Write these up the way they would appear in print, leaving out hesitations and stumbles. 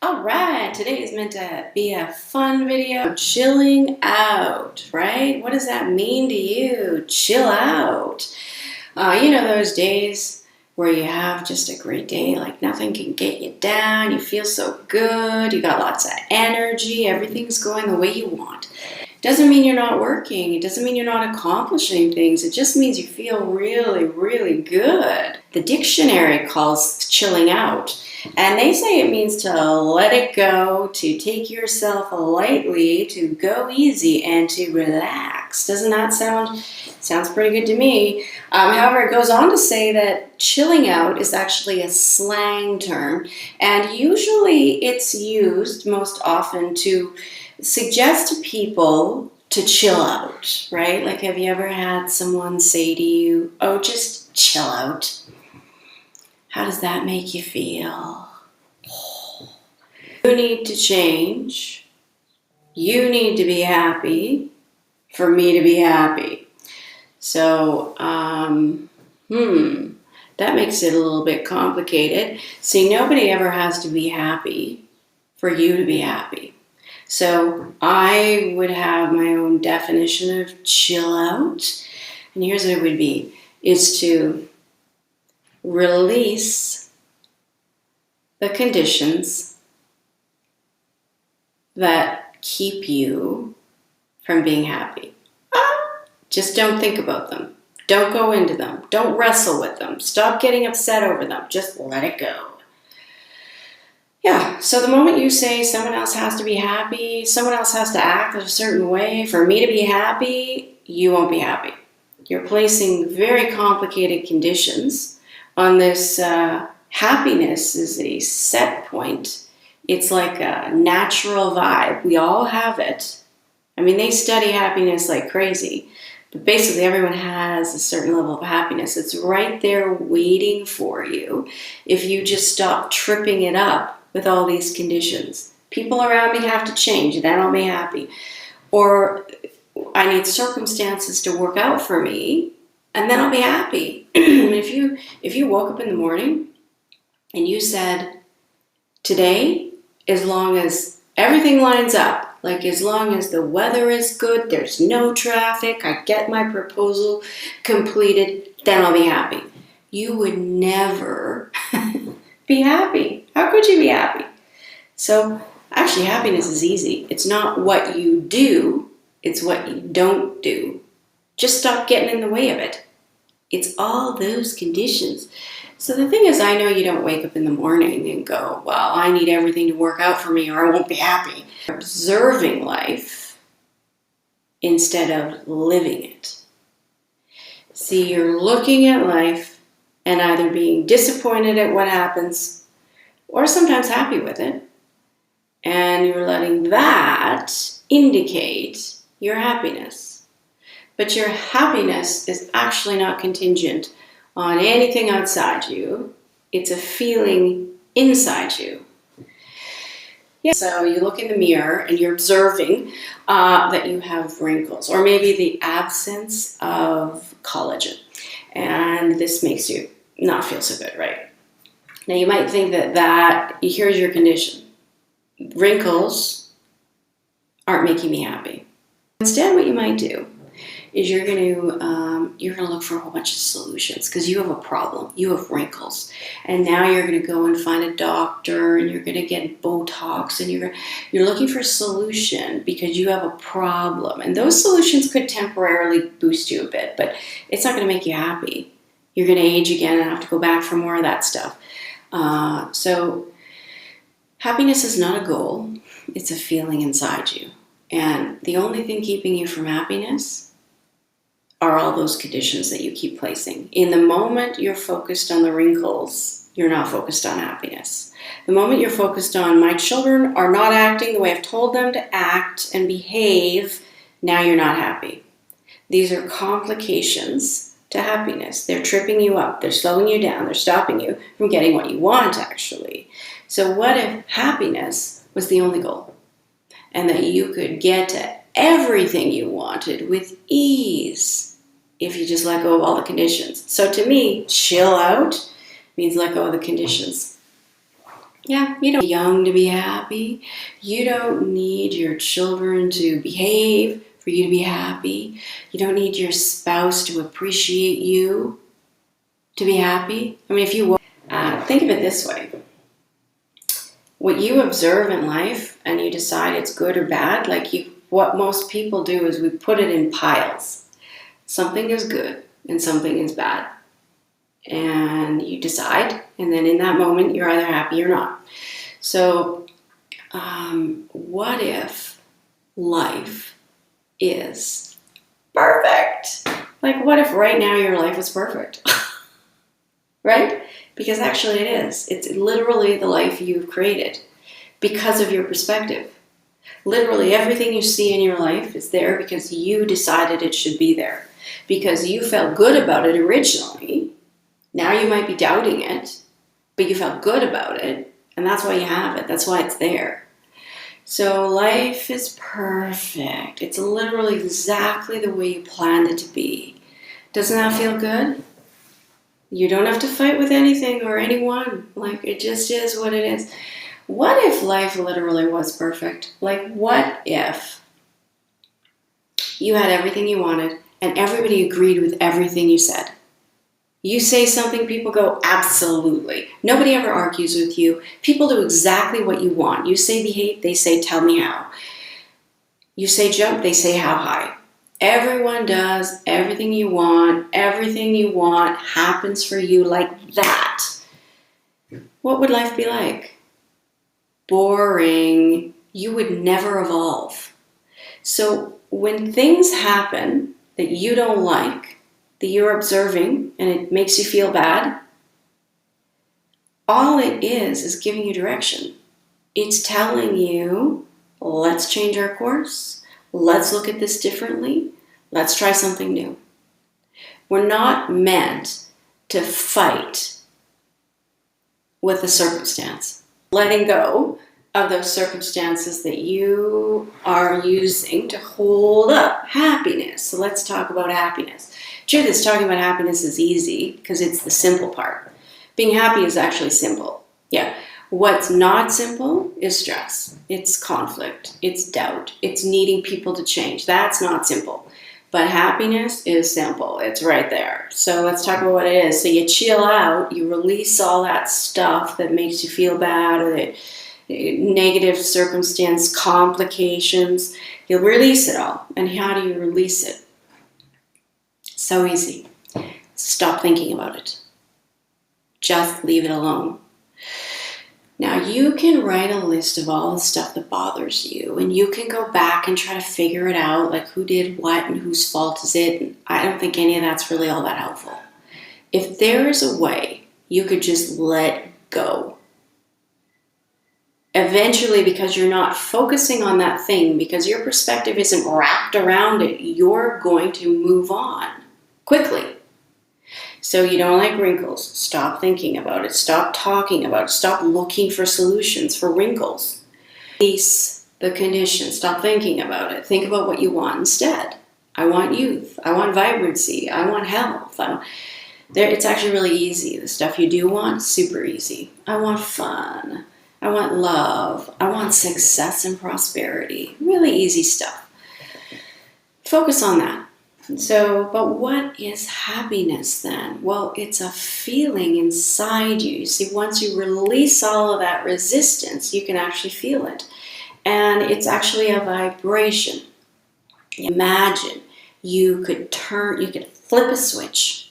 All right, today is meant to be a fun video. Chilling out, right? What does that mean to you? Chill out. You know those days where you have just a great day, like nothing can get you down, you feel so good, you got lots of energy, everything's going the way you want. Doesn't mean you're not working, it doesn't mean you're not accomplishing things, it just means you feel really, really good. The dictionary calls chilling out, and they say it means to let it go, to take yourself lightly, to go easy, and to relax. Doesn't that sounds pretty good to me? However, it goes on to say that chilling out is actually a slang term, and usually it's used most often to suggest to people to chill out, right? Like, have you ever had someone say to you, oh, just chill out? How does that make you feel? You need to change. You need to be happy for me to be happy. So, that makes it a little bit complicated. See, nobody ever has to be happy for you to be happy. So I would have my own definition of chill out. And here's what it would be, is to release the conditions that keep you from being happy. Just don't think about them. Don't go into them. Don't wrestle with them. Stop getting upset over them. Just let it go. Yeah, so the moment you say someone else has to be happy, someone else has to act a certain way for me to be happy, you won't be happy. You're placing very complicated conditions on this. Happiness is a set point. It's like a natural vibe. We all have it. I mean, they study happiness like crazy. But basically, everyone has a certain level of happiness. It's right there waiting for you if you just stop tripping it up with all these conditions. People around me have to change, then I'll be happy. Or I need circumstances to work out for me, and then I'll be happy. If you woke up in the morning and you said, today, as long as everything lines up, like as long as the weather is good, there's no traffic, I get my proposal completed, then I'll be happy. You would never be happy. How could you be happy? So actually, happiness is easy. It's not what you do, it's what you don't do. Just stop getting in the way of it. It's all those conditions. So the thing is, I know you don't wake up in the morning and go, well, I need everything to work out for me or I won't be happy. Observing life instead of living it. See, you're looking at life and either being disappointed at what happens or sometimes happy with it. And you're letting that indicate your happiness. But your happiness is actually not contingent on anything outside you. It's a feeling inside you. Yeah. So you look in the mirror and you're observing that you have wrinkles or maybe the absence of collagen. And this makes you not feel so good, right? Now you might think that here's your condition. Wrinkles aren't making me happy. Instead, what you might do is you're going to look for a whole bunch of solutions because you have a problem. You have wrinkles, and now you're going to go and find a doctor, and you're going to get Botox, and you're looking for a solution because you have a problem. And those solutions could temporarily boost you a bit, but it's not going to make you happy. You're going to age again and have to go back for more of that stuff. So happiness is not a goal. It's a feeling inside you. And the only thing keeping you from happiness are all those conditions that you keep placing. In the moment you're focused on the wrinkles, you're not focused on happiness. The moment you're focused on, my children are not acting the way I've told them to act and behave, now you're not happy. These are complications to happiness. They're tripping you up, they're slowing you down, they're stopping you from getting what you want, actually. So what if happiness was the only goal? And that you could get to everything you wanted with ease if you just let go of all the conditions. So to me, chill out means let go of the conditions. Yeah, you don't need young to be happy. You don't need your children to behave for you to be happy. You don't need your spouse to appreciate you to be happy. I mean, if you think of it this way. What you observe in life and you decide it's good or bad, what most people do is we put it in piles. Something is good and something is bad. And you decide, and then in that moment, you're either happy or not. So, what if life is perfect? Like, what if right now your life is perfect? Right? Because actually it is. It's literally the life you've created because of your perspective. Literally everything you see in your life is there because you decided it should be there. Because you felt good about it originally. Now you might be doubting it, but you felt good about it, and that's why you have it. That's why it's there. So life is perfect. It's literally exactly the way you planned it to be. Doesn't that feel good? You don't have to fight with anything or anyone. Like, it just is what it is. What if life literally was perfect? Like, what if you had everything you wanted and everybody agreed with everything you said? You say something, people go, absolutely. Nobody ever argues with you. People do exactly what you want. You say behave, they say tell me how. You say jump, they say how high. Everyone does everything you want. Everything you want happens for you like that. What would life be like? Boring. You would never evolve. So when things happen that you don't like, that you're observing, and it makes you feel bad, all it is giving you direction. It's telling you, let's change our course. Let's look at this differently. Let's try something new. We're not meant to fight with the circumstance. Letting go of those circumstances that you are using to hold up happiness. So let's talk about happiness. Truth is, talking about happiness is easy because it's the simple part. Being happy is actually simple. Yeah. What's not simple is stress. It's conflict. It's doubt. It's needing people to change. That's not simple. But happiness is simple. It's right there. So let's talk about what it is. So you chill out. You release all that stuff that makes you feel bad or that negative circumstance, complications. You'll release it all. And how do you release it? So easy. Stop thinking about it. Just leave it alone. Now you can write a list of all the stuff that bothers you, and you can go back and try to figure it out, like who did what and whose fault is it. And I don't think any of that's really all that helpful. If there is a way you could just let go, eventually, because you're not focusing on that thing, because your perspective isn't wrapped around it, you're going to move on quickly. So you don't like wrinkles, stop thinking about it, stop talking about it, stop looking for solutions for wrinkles. Release the condition, stop thinking about it, think about what you want instead. I want youth, I want vibrancy, I want health. It's actually really easy. The stuff you do want, super easy. I want fun, I want love, I want success and prosperity. Really easy stuff. Focus on that. So, but what is happiness then? Well, it's a feeling inside you. You see, once you release all of that resistance, you can actually feel it. And it's actually a vibration. Imagine you could flip a switch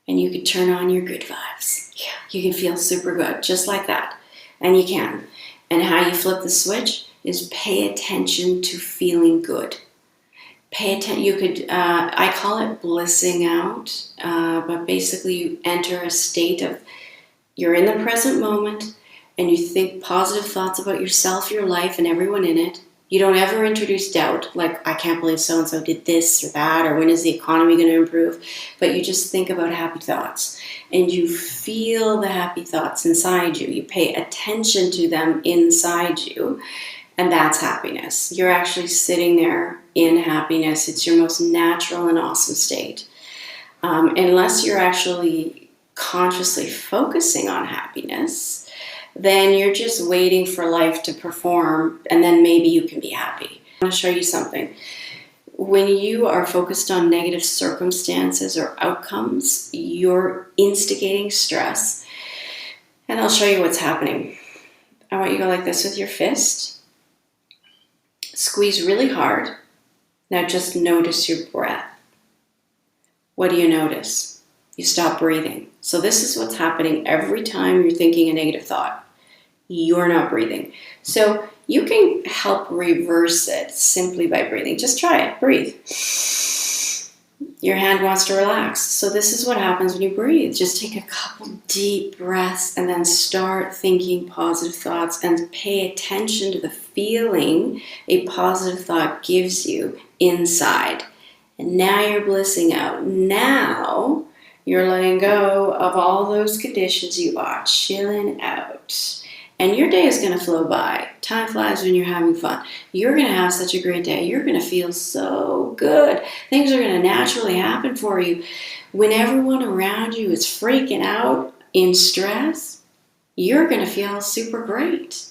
and you could turn on your good vibes. Yeah, you can feel super good, just like that. And you can. And how you flip the switch is pay attention to feeling good. Pay attention. You could, I call it blissing out, but basically you enter a state of, you're in the present moment and you think positive thoughts about yourself, your life, and everyone in it. You don't ever introduce doubt, like, I can't believe so-and-so did this or that, or when is the economy going to improve? But you just think about happy thoughts and you feel the happy thoughts inside you. You pay attention to them inside you. And that's happiness. You're actually sitting there in happiness. It's your most natural and awesome state. Unless you're actually consciously focusing on happiness, then you're just waiting for life to perform, and then maybe you can be happy. I want to show you something. When you are focused on negative circumstances or outcomes, you're instigating stress. And I'll show you what's happening. I want you to go like this with your fist. Squeeze really hard. Now just notice your breath. What do you notice? You stop breathing. So this is what's happening every time you're thinking a negative thought. You're not breathing. So you can help reverse it simply by breathing. Just try it. Breathe. Your hand wants to relax. So this is what happens when you breathe. Just take a couple deep breaths and then start thinking positive thoughts and pay attention to the feeling a positive thought gives you inside. And now you're blissing out. Now you're letting go of all those conditions. You are chilling out. And your day is going to flow by. Time flies when you're having fun. You're going to have such a great day. You're going to feel so good. Things are going to naturally happen for you. When everyone around you is freaking out in stress, you're going to feel super great.